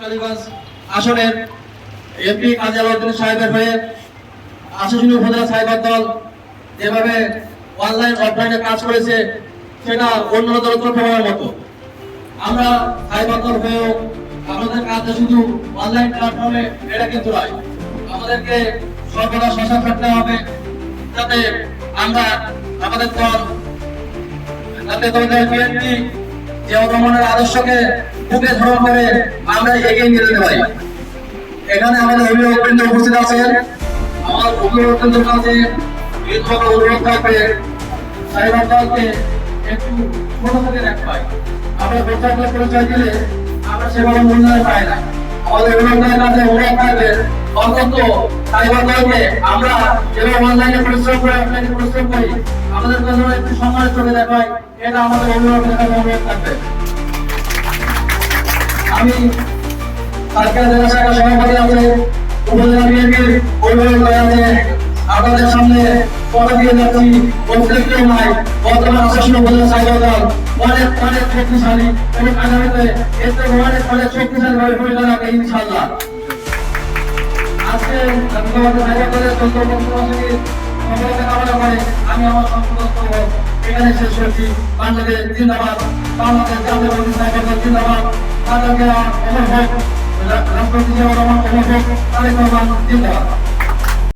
কালীগঞ্জ আসনের এমপি কাজী আলাউদ্দিন সাহেবের হয়ে আশুগঞ্জ উপজেলা সাইবার দল যেভাবে অনলাইন অফলাইনে কাজ করেছে সেটা অন্য দলের প্রভাবের মতো। আমরা সাইবার দল হয়েও আমাদের কাজ শুধু অনলাইন প্ল্যাটফর্মে এটা কিন্তু নয়, আমাদেরকে সর্বদা সজাগ থাকতে হবে যাতে আমরা আমাদের দল যাতে তোমাদের বিএনপি জিয়াউর রহমানের আদর্শকে বুকে ধারণ করে আমরা এগিয়ে নিয়ে যেতে পারি। এখানে আমাদের অভিভাবকবৃন্দ উপস্থিত আছেন, আমার অভিভাবকবৃন্দের কাছে বিধবা অনুরোধ থাকবে সাইবার দলকে একটু ছোট থেকে রাখবাই। আমরা বেসরকারি পরিচয় দিলে আমরা সেভাবে মূল্যায়ন পাই না। আমাদের অভিভাবকদের কাছে অনুরোধ থাকবে অন্তত সাইবার দলকে আমরা যেভাবে অনলাইনে পরিশ্রম করে অফলাইনে পরিশ্রম করি আমাদের জন্য একটু সম্মানের চোখে দেখাই, এটা আমাদের অভিভাবকদের কাছে অনুরোধ থাকবে। আমি সার্কেল জেলা শাখা সভাপতি আছে, উপজেলা বিএনপির অভিভাবক আছে, আপনাদের সামনে কথা দিয়ে যাচ্ছি কনফ্লিক্ট নাই। বর্তমান আসামি উপজেলা সাইবার দল অনেক শক্তিশালী এবং আগামীতে এর থেকে অনেক শক্তিশালী ভাবে পরিচালনা হবে ইনশাআল্লাহ। আজকে আমাদের সাইবার দলের যন্ত্রপন্থী সফলতা কামনা করে আমি আমার সংক্ষিপ্ত এখানে শেষ করছি। বাংলাদেশ জিন্দাবাদ, বাংলাদেশ জাতীয়তাবাদী সাইবার দল জিন্দাবাদ, রাষ্ট্রপতি জিয়াউর রহমান অমর হোক, তারেক রহমান জিন্দাবাদ।